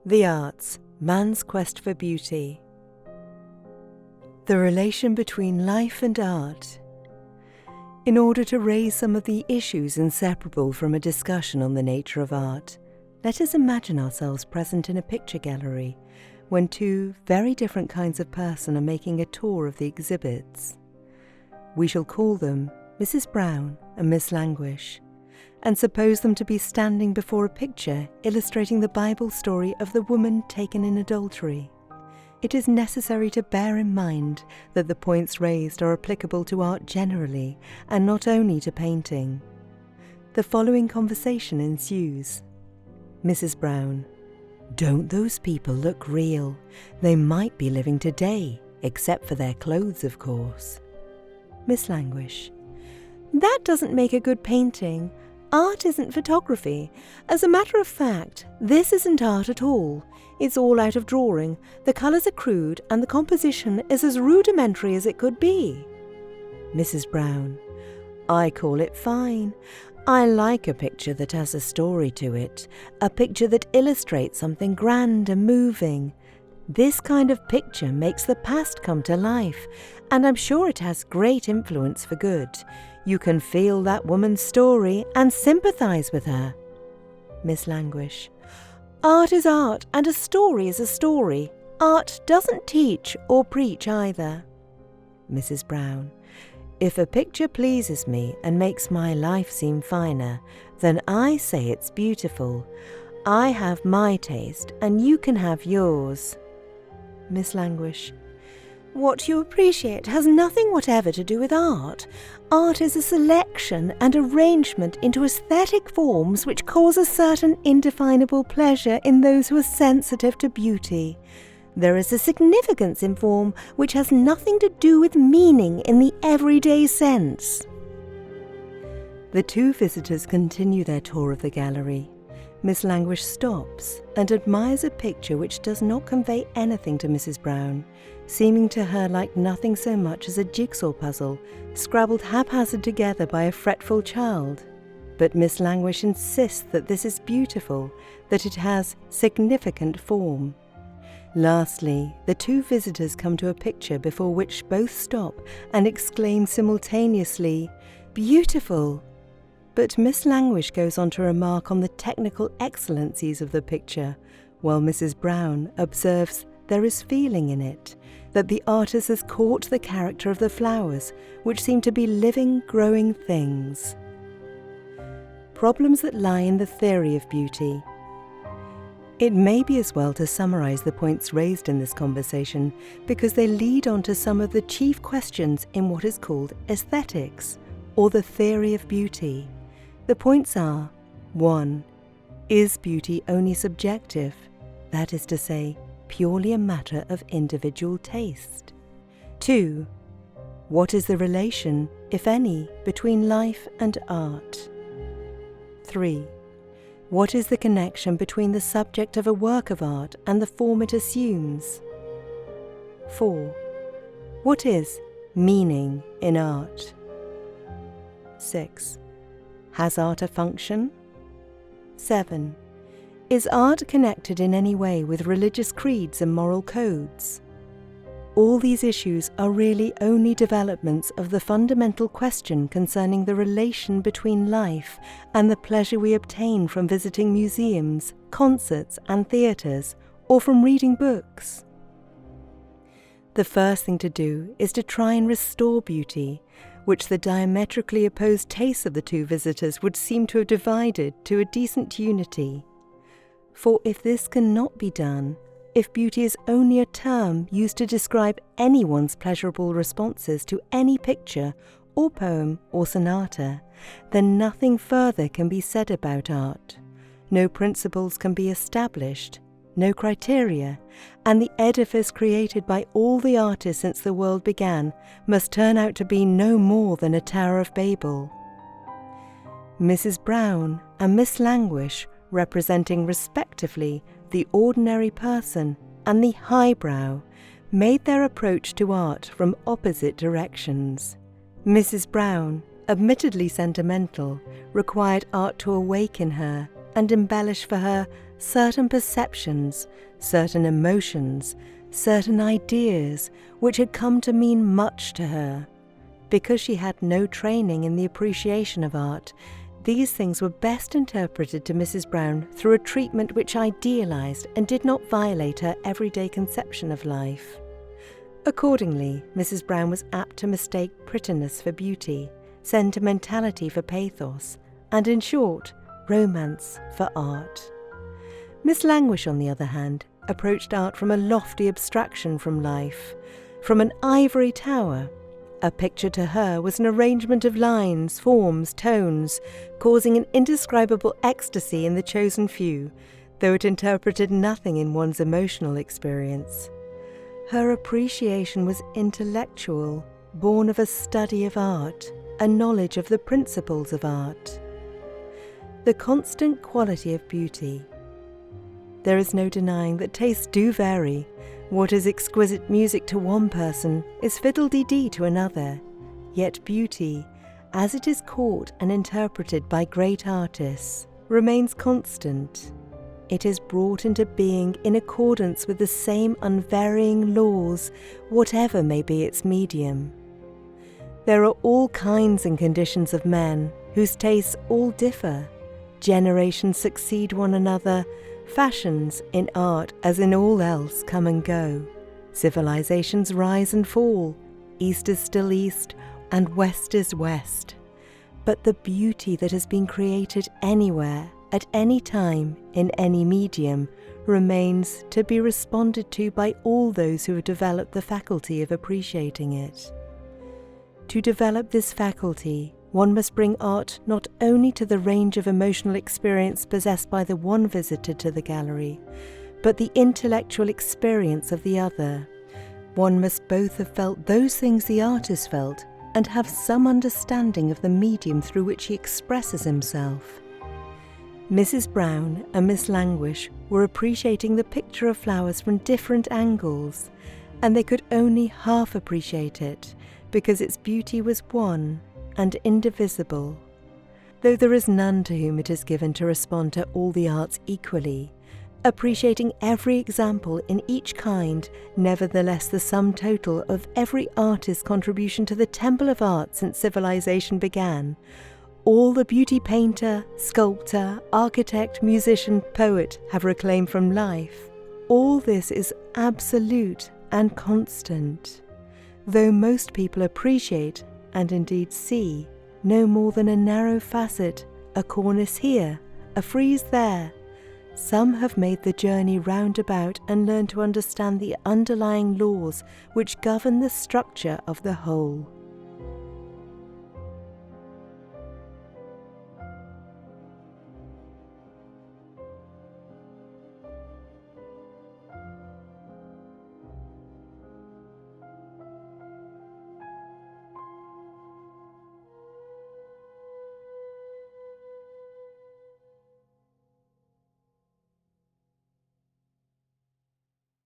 The Arts, Man's Quest for Beauty. The relation between life and art. In order to raise some of the issues inseparable from a discussion on the nature of art, let us imagine ourselves present in a picture gallery when two very different kinds of person are making a tour of the exhibits. We shall call them Mrs. Brown and Miss Languish, and suppose them to be standing before a picture illustrating the Bible story of the woman taken in adultery. It is necessary to bear in mind that the points raised are applicable to art generally and not only to painting. The following conversation ensues. Mrs. Brown: "Don't those people look real? They might be living today, except for their clothes, of course." Miss Languish: "That doesn't make a good painting. Art isn't photography. As a matter of fact, this isn't art at all. It's all out of drawing, the colours are crude, and the composition is as rudimentary as it could be." Mrs. Brown: "I call it fine. I like a picture that has a story to it, a picture that illustrates something grand and moving. This kind of picture makes the past come to life, and I'm sure it has great influence for good. You can feel that woman's story and sympathise with her." Miss Languish: "Art is art, and a story is a story. Art doesn't teach or preach either." Mrs. Brown: "If a picture pleases me and makes my life seem finer, then I say it's beautiful. I have my taste, and you can have yours." Miss Languish: "What you appreciate has nothing whatever to do with art. Art is a selection and arrangement into aesthetic forms which cause a certain indefinable pleasure in those who are sensitive to beauty. There is a significance in form which has nothing to do with meaning in the everyday sense." The two visitors continue their tour of the gallery. Miss Languish stops and admires a picture which does not convey anything to Mrs. Brown, seeming to her like nothing so much as a jigsaw puzzle scrabbled haphazard together by a fretful child. But Miss Languish insists that this is beautiful, that it has significant form. Lastly, the two visitors come to a picture before which both stop and exclaim simultaneously, "Beautiful!" But Miss Languish goes on to remark on the technical excellencies of the picture, while Mrs. Brown observes there is feeling in it, that the artist has caught the character of the flowers, which seem to be living, growing things. Problems that lie in the theory of beauty. It may be as well to summarize the points raised in this conversation because they lead on to some of the chief questions in what is called aesthetics, or the theory of beauty. The points are: 1. Is beauty only subjective? That is to say, purely a matter of individual taste. 2. What is the relation, if any, between life and art? 3. What is the connection between the subject of a work of art and the form it assumes? 4. What is meaning in art? 6. Has art a function? 7. Is art connected in any way with religious creeds and moral codes? All these issues are really only developments of the fundamental question concerning the relation between life and the pleasure we obtain from visiting museums, concerts and theatres, or from reading books. The first thing to do is to try and restore beauty, which the diametrically opposed tastes of the two visitors would seem to have divided to a decent unity. For if this cannot be done, if beauty is only a term used to describe anyone's pleasurable responses to any picture or poem or sonata, then nothing further can be said about art. No principles can be established, no criteria, and the edifice created by all the artists since the world began must turn out to be no more than a Tower of Babel. Mrs. Brown and Miss Languish, representing respectively the ordinary person and the highbrow, made their approach to art from opposite directions. Mrs. Brown, admittedly sentimental, required art to awaken her and embellish for her certain perceptions, certain emotions, certain ideas which had come to mean much to her. Because she had no training in the appreciation of art, these things were best interpreted to Mrs. Brown through a treatment which idealized and did not violate her everyday conception of life. Accordingly, Mrs. Brown was apt to mistake prettiness for beauty, sentimentality for pathos, and in short, romance for art. Miss Languish, on the other hand, approached art from a lofty abstraction from life, from an ivory tower. A picture to her was an arrangement of lines, forms, tones, causing an indescribable ecstasy in the chosen few, though it interpreted nothing in one's emotional experience. Her appreciation was intellectual, born of a study of art, a knowledge of the principles of art. The constant quality of beauty. There is no denying that tastes do vary. What is exquisite music to one person is fiddle-dee-dee to another. Yet beauty, as it is caught and interpreted by great artists, remains constant. It is brought into being in accordance with the same unvarying laws, whatever may be its medium. There are all kinds and conditions of men, whose tastes all differ. Generations succeed one another. Fashions, in art as in all else, come and go. Civilizations rise and fall. East is still east, and west is west. But the beauty that has been created anywhere, at any time, in any medium, remains to be responded to by all those who have developed the faculty of appreciating it. To develop this faculty, one must bring art not only to the range of emotional experience possessed by the one visitor to the gallery, but the intellectual experience of the other. One must both have felt those things the artist felt and have some understanding of the medium through which he expresses himself. Mrs. Brown and Miss Languish were appreciating the picture of flowers from different angles, and they could only half appreciate it because its beauty was one and indivisible. Though there is none to whom it is given to respond to all the arts equally, appreciating every example in each kind, nevertheless the sum total of every artist's contribution to the temple of art since civilization began, all the beauty painter, sculptor, architect, musician, poet have reclaimed from life, all this is absolute and constant. Though most people appreciate and indeed see no more than a narrow facet, a cornice here, a frieze there, some have made the journey roundabout and learned to understand the underlying laws which govern the structure of the whole.